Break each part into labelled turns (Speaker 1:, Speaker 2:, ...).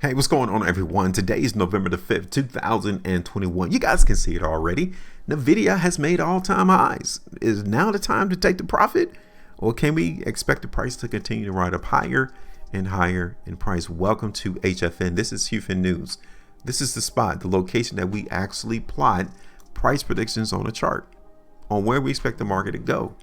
Speaker 1: Hey, what's going on, everyone? Today is November the 5th, 2021. You guys can see it already. Nvidia has made all-time highs. Is now the time to take the profit? Or can we expect the price to continue to ride up higher and higher in price? Welcome to HueFin. This is HueFin News. This is the spot, the location that we actually plot price predictions on a chart on where we expect the market to go.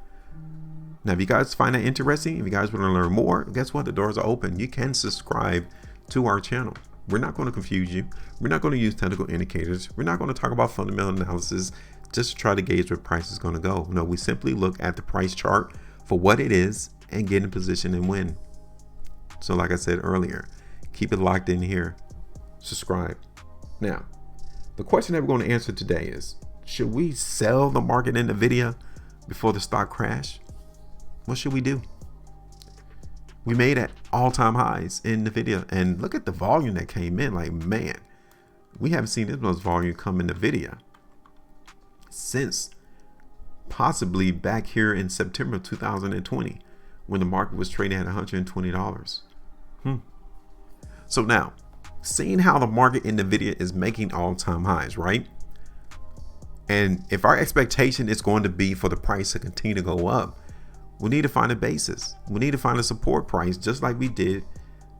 Speaker 1: Now, if you guys find that interesting, if you guys want to learn more, guess what? The doors are open. You can subscribe to our channel. We're not going to confuse you. We're not going to use technical indicators. We're not going to talk about fundamental analysis just to try to gauge where price is going to go. No, we simply look at the price chart for what it is and get in position and win. So like I said earlier, keep it locked in here. Subscribe. Now, the question that we're going to answer today is, should we sell the market in Nvidia before the stock crash? What should we do? We made at all-time highs in Nvidia, and look at the volume that came in. Like, man, we haven't seen this much volume come in Nvidia since possibly back here in September 2020 when the market was trading at $120. So now, seeing how the market in Nvidia is making all-time highs, right? And if our expectation is going to be for the price to continue to go up, we need to find a basis. We need to find a support price, just like we did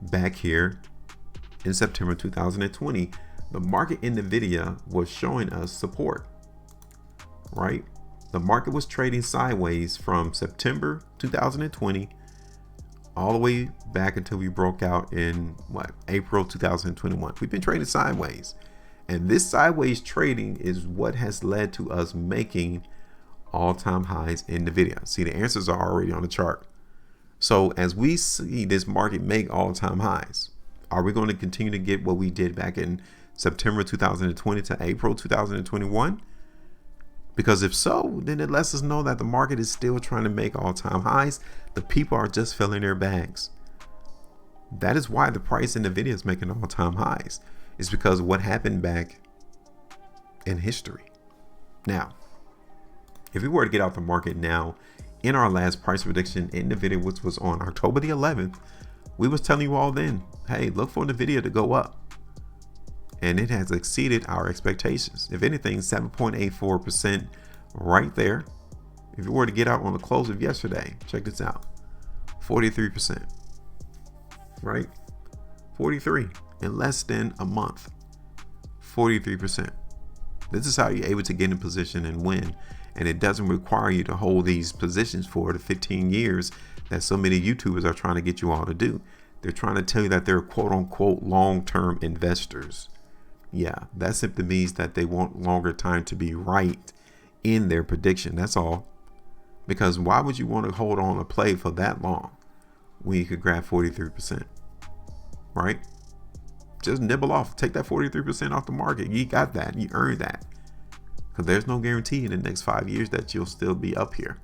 Speaker 1: back here in September 2020. The market in Nvidia was showing us support, right? The market was trading sideways from September 2020 all the way back until we broke out in April 2021. We've been trading sideways, and this sideways trading is what has led to us making all-time highs in Nvidia. See, the answers are already on the chart. So as we see this market make all-time highs, are we going to continue to get what we did back in September 2020 to April 2021? Because if so, then it lets us know that the market is still trying to make all-time highs. The people are just filling their bags. That is why the price in Nvidia is making all-time highs. It's because of what happened back in history. Now, if we were to get out the market now, in our last price prediction in Nvidia, which was on October the 11th, we was telling you all then, hey, look for Nvidia to go up. And it has exceeded our expectations. If anything, 7.84% right there. If you were to get out on the close of yesterday, check this out, 43%, right? 43 in less than a month, 43%. This is how you're able to get in position and win. And it doesn't require you to hold these positions for the 15 years that so many YouTubers are trying to get you all to do. They're trying to tell you that they're quote unquote long-term investors. Yeah, that simply means that they want longer time to be right in their prediction. That's all. Because why would you want to hold on a play for that long when you could grab 43%? Right? Just nibble off. Take that 43% off the market. You got that. You earned that. Because there's no guarantee in the next 5 years that you'll still be up here.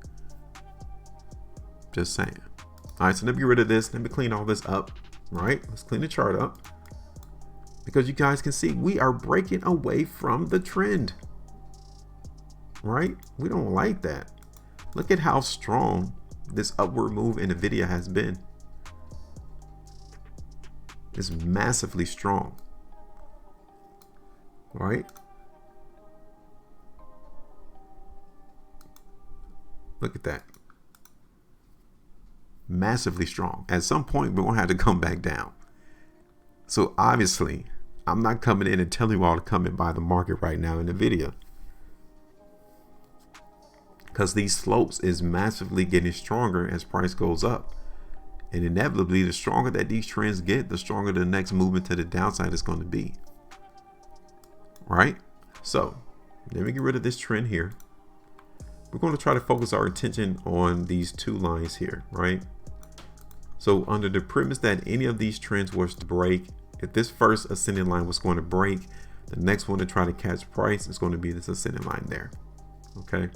Speaker 1: Just saying. All right, so let me get rid of this. Let me clean all this up. All right, let's clean the chart up. Because you guys can see we are breaking away from the trend. Right? We don't like that. Look at how strong this upward move in Nvidia has been. It's massively strong. Right? Look at that. Massively strong. At some point, we're going to have to come back down. So obviously, I'm not coming in and telling you all to come and buy the market right now in Nvidia. Because these slopes is massively getting stronger as price goes up. And inevitably, the stronger that these trends get, the stronger the next movement to the downside is going to be. Right? So, let me get rid of this trend here. We're going to try to focus our attention on these two lines here, right? So under the premise that any of these trends was to break, if this first ascending line was going to break, the next one to try to catch price is going to be this ascending line there. Okay.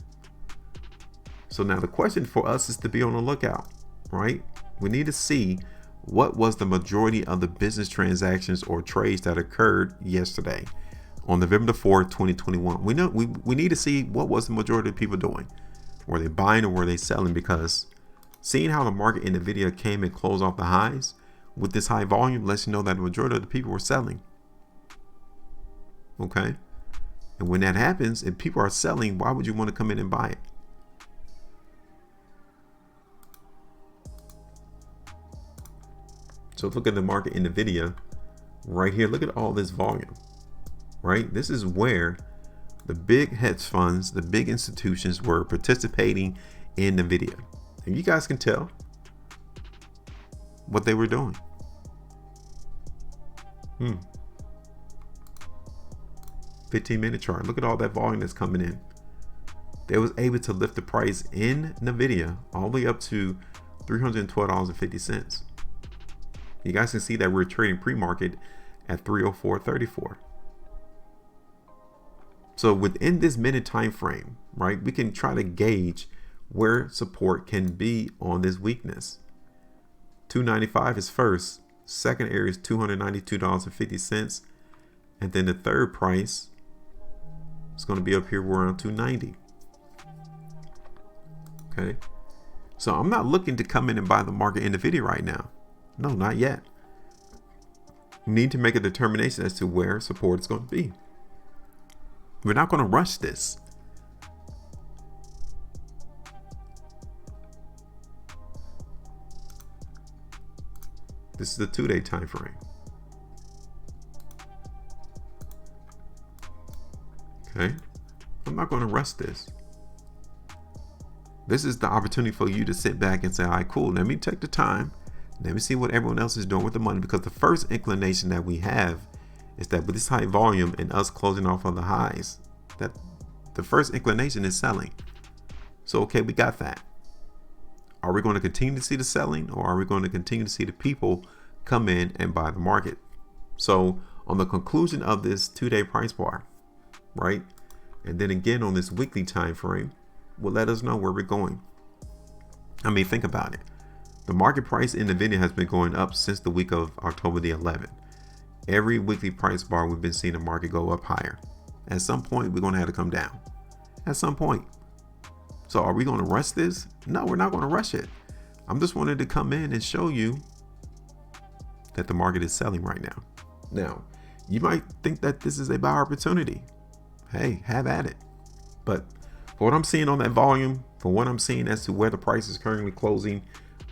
Speaker 1: So now the question for us is to be on the lookout, right? We need to see what was the majority of the business transactions or trades that occurred yesterday on November the 4th, 2021. We know we need to see what was the majority of people doing. Were they buying or were they selling? Because seeing how the market in Nvidia came and closed off the highs, with this high volume lets you know that the majority of the people were selling. Okay. And when that happens, if people are selling, why would you want to come in and buy it? So look at the market in Nvidia right here. Look at all this volume, right? This is where the big hedge funds, the big institutions were participating in Nvidia. And you guys can tell what they were doing. 15-minute chart. Look at all that volume that's coming in. They was able to lift the price in Nvidia all the way up to $312.50. You guys can see that we're trading pre-market at 304.34. So within this minute time frame, right, we can try to gauge where support can be on this weakness. 295 is first. Second area is $292.50. And then the third price is going to be up here around 290. Okay. So I'm not looking to come in and buy the market in Nvidia right now. No, not yet. We need to make a determination as to where support is going to be. We're not going to rush this. This is the 2-day time frame. Okay. I'm not going to rush this. This is the opportunity for you to sit back and say, all right, cool. Let me take the time. Let me see what everyone else is doing with the money, because the first inclination that we have is that with this high volume and us closing off on the highs, that the first inclination is selling. So, okay, we got that. Are we going to continue to see the selling, or are we going to continue to see the people come in and buy the market? So on the conclusion of this 2-day price bar, right? And then again on this weekly time frame will let us know where we're going. I mean, think about it. The market price in Nvidia has been going up since the week of October the 11th. Every weekly price bar, we've been seeing the market go up higher. At some point, we're going to have to come down. At some point. So are we going to rush this? No, we're not going to rush it. I'm just wanting to come in and show you that the market is selling right now. Now, you might think that this is a buy opportunity. Hey, have at it. But for what I'm seeing on that volume, for what I'm seeing as to where the price is currently closing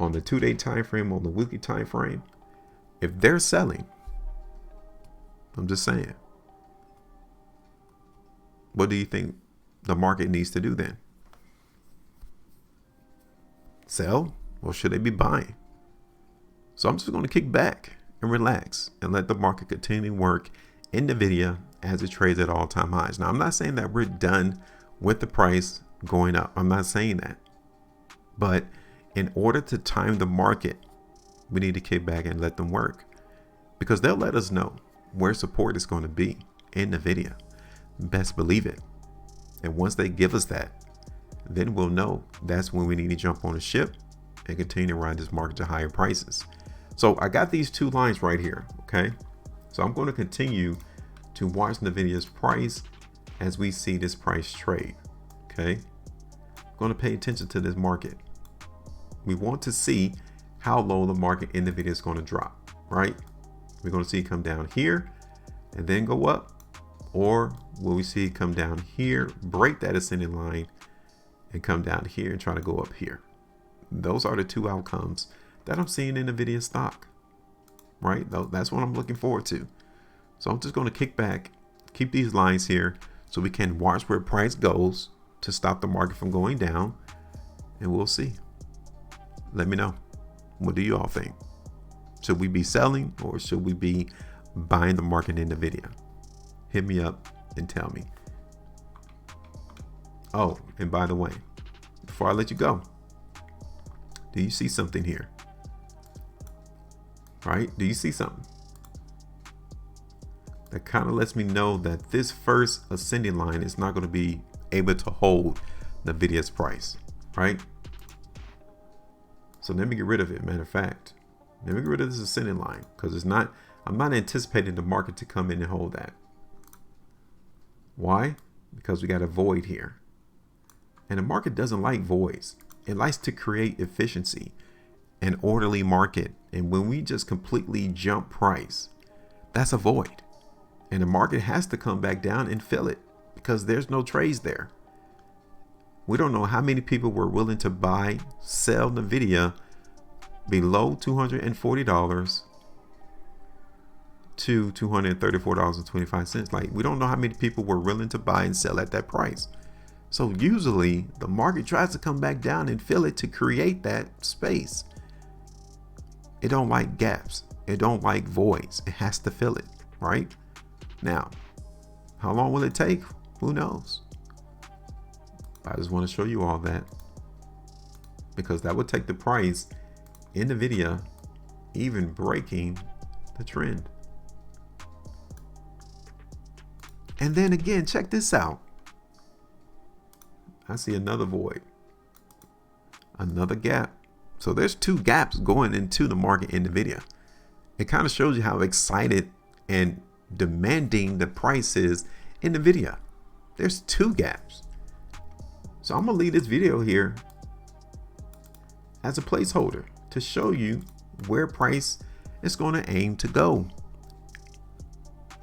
Speaker 1: on the 2-day time frame, on the weekly time frame, if they're selling, I'm just saying, what do you think the market needs to do then? Sell, or should they be buying? So I'm just going to kick back and relax and let the market continue to work in Nvidia as it trades at all-time highs. Now, I'm not saying that we're done with the price going up. I'm not saying that. But in order to time the market, we need to kick back and let them work, because they'll let us know where support is going to be in Nvidia. Best believe it. And once they give us that, then we'll know that's when we need to jump on a ship and continue to ride this market to higher prices. So I got these two lines right here. Okay. So I'm going to continue to watch Nvidia's price as we see this price trade. Okay. I'm going to pay attention to this market. We want to see how low the market in Nvidia is going to drop, right? We're going to see it come down here and then go up, or will we see it come down here, break that ascending line, and come down here and try to go up here? Those are the two outcomes that I'm seeing in Nvidia stock, right? That's what I'm looking forward to. So I'm just going to kick back, keep these lines here so we can watch where price goes to stop the market from going down, and we'll see. Let me know. What do you all think? Should we be selling, or should we be buying the market in Nvidia? Hit me up and tell me. Oh, and by the way, before I let you go, do you see something here? Right? Do you see something? That kind of lets me know that this first ascending line is not going to be able to hold Nvidia's price, right? So let me get rid of it. Matter of fact, let me get rid of this ascending line, because I'm not anticipating the market to come in and hold that. Why? Because we got a void here. And the market doesn't like voids. It likes to create efficiency, an orderly market, And when we just completely jump price, that's a void. And the market has to come back down and fill it because there's no trades there. We don't know how many people were willing to sell Nvidia below $240 to $234.25. Like, we don't know how many people were willing to buy and sell at that price. So usually the market tries to come back down and fill it to create that space. It don't like gaps. It don't like voids. It has to fill it, right? Now, how long will it take? Who knows? I just want to show you all that because that would take the price in Nvidia even breaking the trend. And then again, check this out. I see another void, another gap. So there's two gaps going into the market in Nvidia. It kind of shows you how excited and demanding the price is in Nvidia. There's two gaps. So I'm gonna leave this video here as a placeholder to show you where price is going to aim to go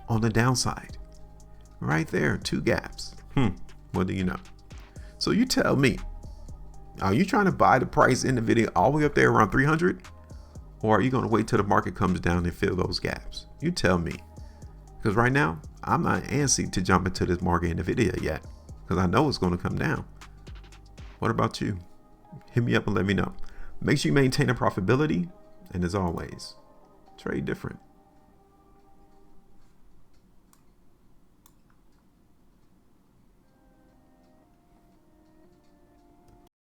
Speaker 1: on the downside. Right there, two gaps. What do you know? So you tell me, are you trying to buy the price in Nvidia all the way up there around 300? Or are you going to wait till the market comes down and fill those gaps? You tell me. Because right now, I'm not antsy to jump into this market in Nvidia yet, because I know it's going to come down. What about you? Hit me up and let me know. Make sure you maintain a profitability. And as always, trade different.